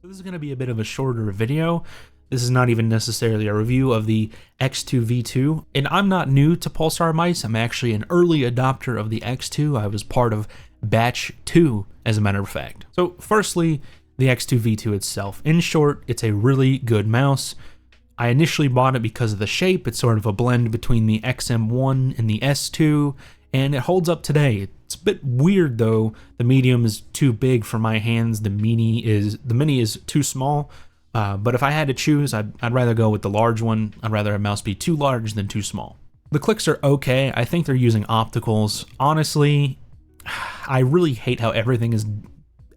So this is going to be a bit of a shorter video. This is not even necessarily a review of the X2 V2, and I'm not new to Pulsar mice. I'm actually an early adopter of the X2. I was part of batch 2, as a matter of fact. So firstly, the X2 V2 itself. In short, it's a really good mouse. I initially bought it because of the shape. It's sort of a blend between the XM1 and the S2, and it holds up today. It's a bit weird though. The medium is too big for my hands. The mini is too small. But if I had to choose, I'd rather go with the large one. I'd rather a mouse be too large than too small. The clicks are okay. I think they're using opticals. Honestly, I really hate how everything is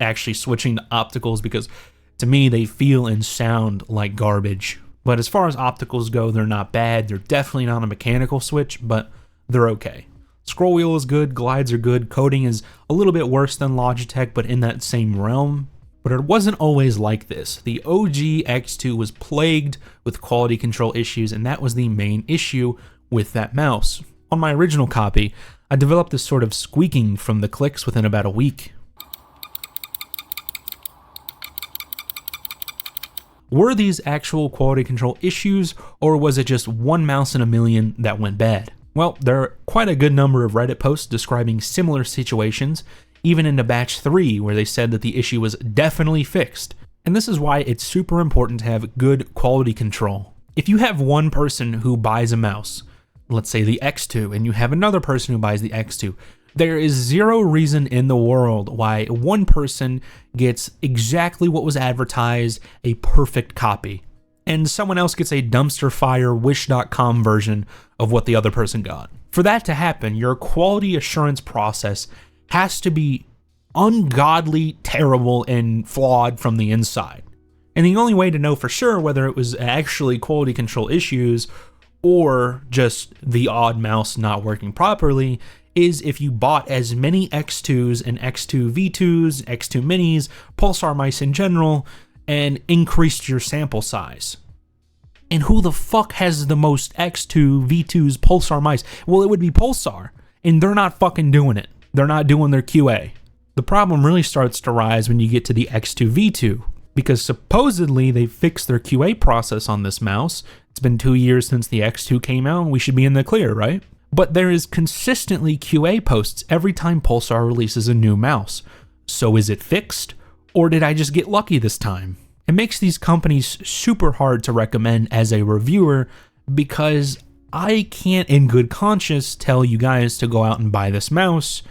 actually switching to opticals because to me, they feel and sound like garbage. But as far as opticals go, they're not bad. They're definitely not a mechanical switch, but they're okay. Scroll wheel is good, glides are good, coding is a little bit worse than Logitech, but in that same realm. But it wasn't always like this. The OG X2 was plagued with quality control issues, and that was the main issue with that mouse. On my original copy, I developed this sort of squeaking from the clicks within about a week. Were these actual quality control issues, or was it just one mouse in a million that went bad? Well, there are quite a good number of Reddit posts describing similar situations, even into batch 3, where they said that the issue was definitely fixed. And this is why it's super important to have good quality control. If you have one person who buys a mouse, let's say the X2, and you have another person who buys the X2, there is zero reason in the world why one person gets exactly what was advertised, a perfect copy, and someone else gets a dumpster fire wish.com version of what the other person got. For that to happen, your quality assurance process has to be ungodly, terrible, and flawed from the inside. And the only way to know for sure whether it was actually quality control issues or just the odd mouse not working properly is if you bought as many X2s and X2 V2s, X2 minis, Pulsar mice in general, and increased your sample size. And who the fuck has the most X2, V2s, Pulsar mice? Well, it would be Pulsar, and they're not fucking doing it. They're not doing their QA. The problem really starts to rise when you get to the X2 V2, because supposedly they fixed their QA process on this mouse. It's been 2 years since the X2 came out, and we should be in the clear, right? But there is consistently QA posts every time Pulsar releases a new mouse. So is it fixed? Or did I just get lucky this time? It makes these companies super hard to recommend as a reviewer because I can't in good conscience tell you guys to go out and buy this mouse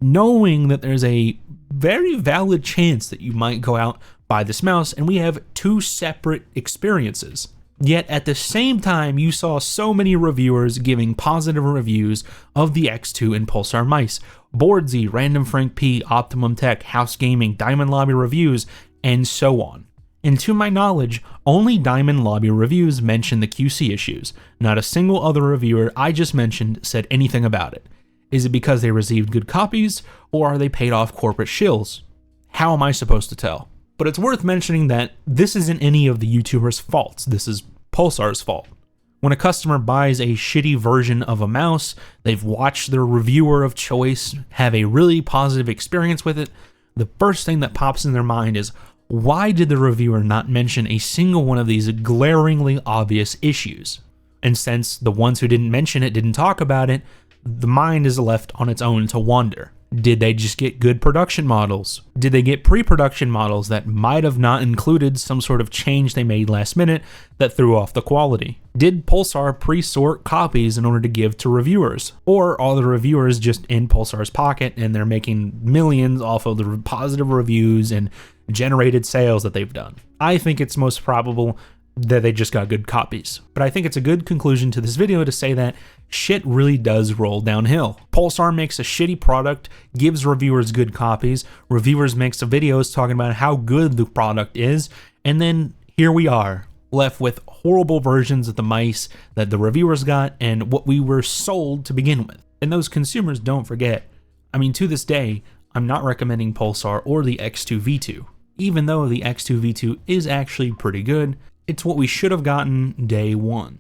knowing that there's a very valid chance that you might go out, buy this mouse, and we have two separate experiences. Yet at the same time, you saw so many reviewers giving positive reviews of the X2 and Pulsar mice. Boardsy, Random Frank P, Optimum Tech, House Gaming, Diamond Lobby Reviews, and so on. And to my knowledge, only Diamond Lobby Reviews mention the QC issues. Not a single other reviewer I just mentioned said anything about it. Is it because they received good copies, or are they paid off corporate shills? How am I supposed to tell? But it's worth mentioning that this isn't any of the YouTubers' faults. This is Pulsar's fault. When a customer buys a shitty version of a mouse, they've watched their reviewer of choice have a really positive experience with it, the first thing that pops in their mind is, why did the reviewer not mention a single one of these glaringly obvious issues? And since the ones who didn't mention it didn't talk about it, the mind is left on its own to wonder. Did they just get good production models? Did they get pre-production models that might have not included some sort of change they made last minute that threw off the quality? Did Pulsar pre-sort copies in order to give to reviewers? Or are the reviewers just in Pulsar's pocket and they're making millions off of the positive reviews and generated sales that they've done? I think it's most probable that they just got good copies. But I think it's a good conclusion to this video to say that shit really does roll downhill. Pulsar makes a shitty product, gives reviewers good copies, reviewers makes videos talking about how good the product is, and then here we are, left with horrible versions of the mice that the reviewers got and what we were sold to begin with. And those consumers don't forget. I mean, to this day, I'm not recommending Pulsar or the X2 V2. Even though the X2 V2 is actually pretty good, it's what we should have gotten day one.